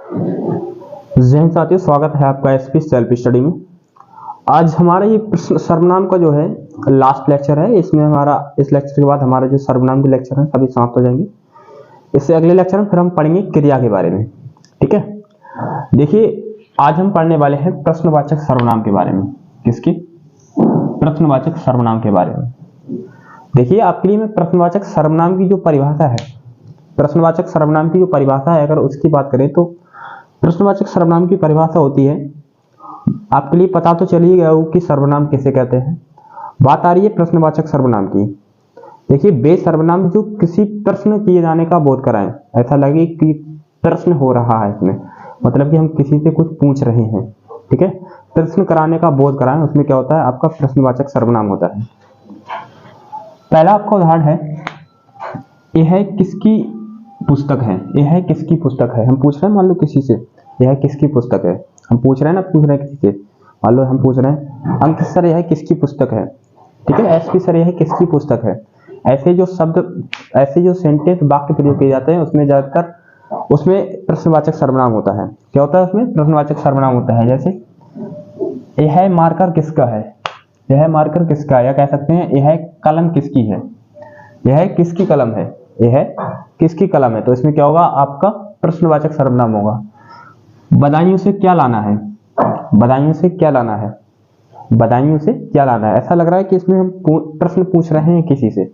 जय हिंद साथियों, स्वागत है आपका एसपी सेल्फ स्टडी में। आज हमारा ये सर्वनाम का जो है लास्ट लेक्चर है। इसमें हमारा इस लेक्चर के बाद हमारा जो सर्वनाम के लेक्चर है सभी समाप्त हो जाएंगे। इससे अगले लेक्चर में फिर हम पढ़ेंगे क्रिया के बारे में। ठीक है, देखिए आज हम पढ़ने वाले हैं प्रश्नवाचक सर्वनाम के बारे में। किसकी? प्रश्नवाचक सर्वनाम के बारे में। देखिए आपके लिए मैं प्रश्नवाचक सर्वनाम की जो परिभाषा है, प्रश्नवाचक सर्वनाम की जो परिभाषा है, अगर उसकी बात करें तो प्रश्नवाचक सर्वनाम की परिभाषा होती है, आपके लिए पता तो चल ही गया हो कि सर्वनाम किसे कहते हैं। बात आ रही है प्रश्नवाचक सर्वनाम की। देखिए वे सर्वनाम जो किसी प्रश्न किए जाने का बोध कराएं, ऐसा लगे कि प्रश्न हो रहा है इसमें, मतलब कि हम किसी से कुछ पूछ रहे हैं। ठीक है, प्रश्न कराने का बोध कराएं, उसमें क्या होता है? आपका प्रश्नवाचक सर्वनाम होता है। पहला आपका उदाहरण है, यह किसकी पुस्तक है। यह किसकी पुस्तक है, हम पूछ रहे हैं मान लो किसी से, यह किसकी पुस्तक है। हम पूछ रहे हैं ना, पूछ रहे हैं किसी से, मान लो हम पूछ रहे हैं अंकित सर यह किसकी पुस्तक है। ठीक है, एसपी सर यह किसकी पुस्तक है। ऐसे जो शब्द, ऐसे जो सेंटेंस वाक्य प्रयोग किए जाते हैं उसमें ज्यादातर उसमें प्रश्नवाचक सर्वनाम होता है। क्या होता है उसमें? प्रश्नवाचक सर्वनाम होता है। जैसे यह मार्कर किसका है, यह मार्कर किसका है, या कह सकते हैं यह कलम किसकी है, यह किसकी कलम है, यह किसकी कलम है। तो इसमें क्या होगा? आपका प्रश्नवाचक सर्वनाम होगा। बदायूं से क्या लाना है, बदायूं से क्या लाना है, बदायूं से क्या लाना है। ऐसा लग रहा है कि इसमें हम प्रश्न पूछ रहे हैं किसी से,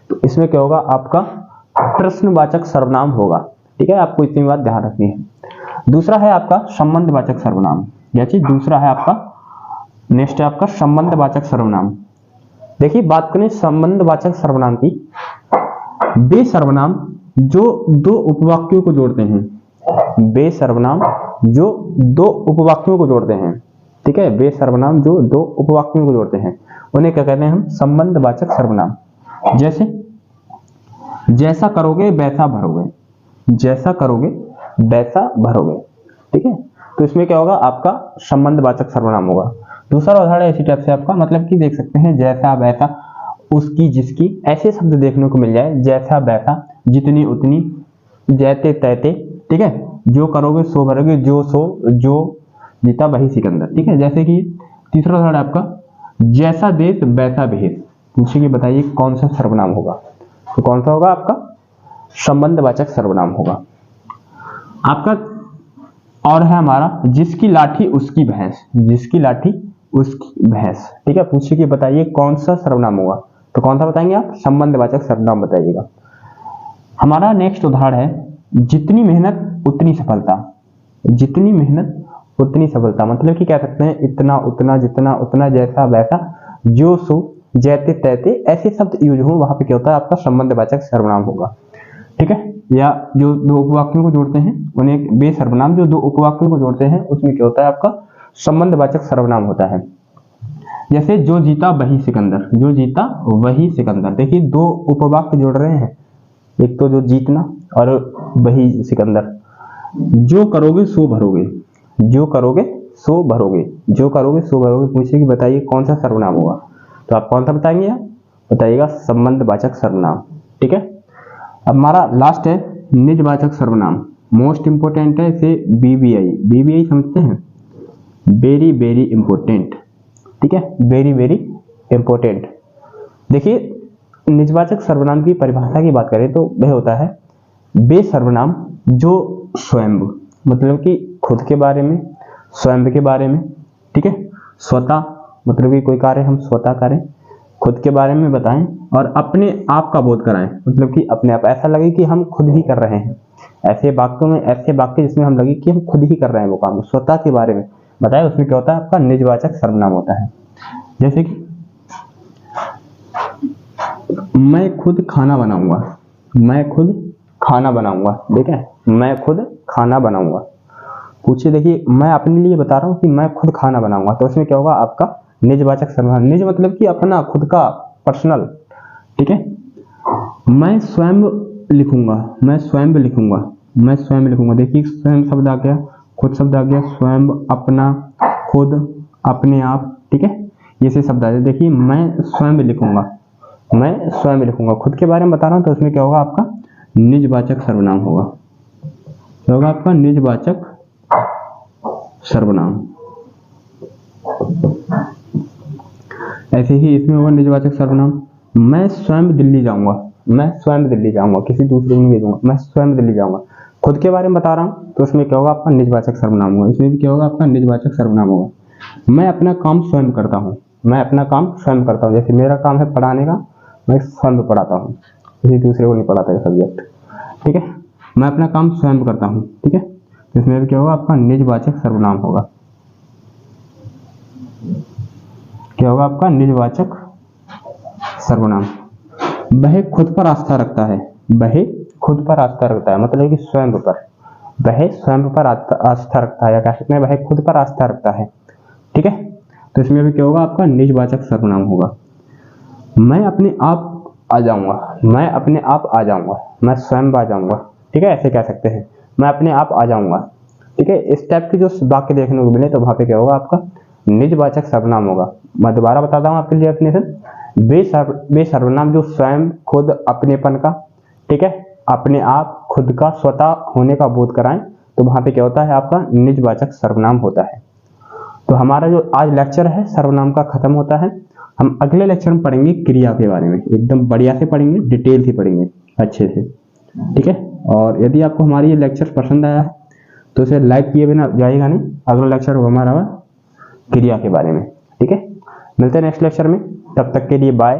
तो इसमें क्या होगा? आपका प्रश्नवाचक सर्वनाम होगा। ठीक है, आपको इतनी बात ध्यान रखनी है। दूसरा है आपका संबंधवाचक सर्वनाम। यह चीज दूसरा है आपका, नेक्स्ट है आपका संबंधवाचक सर्वनाम। देखिए बात करें संबंधवाचक सर्वनाम की, वे सर्वनाम जो दो उपवाक्यों को जोड़ते हैं, वे सर्वनाम जो दो उपवाक्यों को जोड़ते हैं। ठीक है, वे सर्वनाम जो दो उपवाक्यों को जोड़ते हैं उन्हें क्या कहते हैं हम? संबंधवाचक सर्वनाम। जैसे जैसा करोगे वैसा भरोगे, जैसा करोगे वैसा भरोगे। ठीक है, तो इसमें क्या होगा? आपका संबंधवाचक सर्वनाम होगा। दूसरा उदाहरण इसी टाइप से आपका, मतलब कि देख सकते हैं जैसा वैसा, उसकी जिसकी, ऐसे शब्द देखने को मिल जाए। जैसा वैसा, जितनी उतनी, जैते तैते। ठीक है, जो करोगे सो भरोगे, जो सो, जो जीता वही सिकंदर। ठीक है, जैसे कि तीसरा उदाहरण आपका, जैसा देश वैसा भेष। पूछिए बताइए कौन सा सर्वनाम होगा। तो कौन सा होगा? आपका संबंधवाचक सर्वनाम होगा। आपका और है हमारा, जिसकी लाठी उसकी भैंस, जिसकी लाठी उसकी भैंस। ठीक है, पूछिए कि बताइए कौन सा सर्वनाम होगा। तो कौन सा बताएंगे आप? संबंधवाचक सर्वनाम बताइएगा। हमारा नेक्स्ट उदाहरण है, जितनी मेहनत उतनी सफलता, जितनी मेहनत उतनी सफलता। मतलब कि कह सकते हैं इतना उतना, जितना उतना, जैसा वैसा, जो सो, जैते तैते, ऐसे शब्द यूज हो वहां पे क्या होता है? आपका संबंधवाचक सर्वनाम होगा। ठीक है, या जो दो उपवाक्यों को जोड़ते हैं उन्हें, वे सर्वनाम जो दो उपवाक्यों को जोड़ते हैं उसमें क्या होता है? आपका संबंधवाचक सर्वनाम होता है। जैसे जो जीता वही सिकंदर, जो जीता वही सिकंदर। देखिए दो उपवाक्य जोड़ रहे हैं, एक तो जो जीतना और वही सिकंदर। जो करोगे सो भरोगे, जो करोगे सो भरोगे, जो करोगे सो भरोगे। पूछिए कि बताइए कौन सा सर्वनाम होगा। तो आप कौन सा बताएंगे? आप बताइएगा संबंधवाचक सर्वनाम। ठीक है, अब हमारा लास्ट है निजवाचक सर्वनाम। मोस्ट इंपोर्टेंट है इसे बीबीआई, बीबीआई समझते हैं, वेरी वेरी इंपोर्टेंट। ठीक है, वेरी वेरी इंपोर्टेंट। देखिए निजवाचक सर्वनाम की परिभाषा की बात करें तो वह होता है वे सर्वनाम जो स्वयं, मतलब कि खुद के बारे में, स्वयं के बारे में। ठीक है, स्वतः, मतलब कि कोई कार्य हम स्वतः करें, खुद के बारे में बताएं और अपने आप का बोध कराएं, मतलब कि अपने आप ऐसा लगे कि हम खुद ही कर रहे हैं। ऐसे वाक्यों में, ऐसे वाक्य जिसमें हम लगे कि हम खुद ही कर रहे हैं वो काम, स्वतः के बारे में बताएं, उसमें क्या होता है? आपका निजवाचक सर्वनाम होता है। जैसे कि मैं खुद खाना बनाऊंगा, मैं खुद खाना बनाऊंगा। ठीक है, मैं खुद खाना बनाऊंगा। पूछिए देखिए मैं अपने लिए बता रहा हूं कि मैं खुद खाना बनाऊंगा, तो इसमें क्या होगा? आपका निजवाचक सर्वनाम। निज मतलब कि अपना, खुद का, पर्सनल। ठीक है, मैं स्वयं लिखूंगा, मैं स्वयं लिखूंगा, मैं स्वयं लिखूंगा। देखिए स्वयं शब्द आ गया, खुद शब्द आ गया, स्वयं, अपना, खुद, अपने आप। ठीक है, ये से शब्द आ गए। देखिए मैं स्वयं लिखूंगा, मैं स्वयं लिखूंगा, खुद के बारे में बता रहा हूं, तो इसमें क्या होगा? आपका निजवाचक सर्वनाम होगा। क्या होगा? आपका निजवाचक सर्वनाम। ऐसे ही इसमें होगा निजवाचक सर्वनाम। मैं स्वयं दिल्ली जाऊंगा, मैं स्वयं दिल्ली जाऊंगा, किसी दूसरे को नहीं भेजूंगा, मैं स्वयं दिल्ली जाऊंगा। खुद के बारे में बता रहा हूं तो इसमें क्या होगा आपका निजवाचक सर्वनाम होगा। इसमें भी क्या होगा आपका निजवाचक सर्वनाम होगा। मैं अपना काम स्वयं करता हूं, मैं अपना काम स्वयं करता हूं। जैसे मेरा काम है पढ़ाने का, मैं स्वयं पढ़ाता हूं, किसी दूसरे को नहीं पढ़ाता है सब्जेक्ट। ठीक है, मैं अपना काम स्वयं करता हूं। ठीक है, इसमें भी क्या होगा आपका निजवाचक सर्वनाम होगा। क्या होगा आपका निजवाचक सर्वनाम। वह खुद पर आस्था रखता है, वह खुद पर आस्था रखता है मतलब कि स्वयं पर, वह स्वयं पर आस्था रखता है, या कह सकते हैं वह खुद पर आस्था रखता है। ठीक है, तो इसमें भी क्या होगा आपका निजवाचक सर्वनाम होगा। मैं अपने आप आ जाऊंगा, मैं अपने आप आ जाऊंगा, मैं स्वयं आ जाऊंगा। ठीक है, ऐसे कह सकते हैं मैं अपने आप आ जाऊंगा। ठीक है, इस टाइप की जो वाक्य देखने को मिले तो वहां पे क्या होगा आपका निजवाचक सर्वनाम होगा। मैं दोबारा बताता हूं आपके लिए डेफिनेशन। वे सर्वनाम जो स्वयं, खुद, अपनेपन का, ठीक है, अपने आप, खुद का, स्वतः होने का बोध कराएं तो वहां पे क्या होता है आपका निजवाचक सर्वनाम होता है। तो हमारा जो आज लेक्चर है सर्वनाम का खत्म होता है। हम अगले लेक्चर में पढ़ेंगे क्रिया के बारे में, एकदम बढ़िया से पढ़ेंगे, डिटेल से पढ़ेंगे अच्छे से। ठीक है, और यदि आपको हमारी ये लेक्चर पसंद आया है तो इसे लाइक किए बिना जाएगा नहीं। अगला लेक्चर होगा हमारा क्रिया के बारे में। ठीक है, मिलते हैं नेक्स्ट लेक्चर में, तब तक के लिए बाय।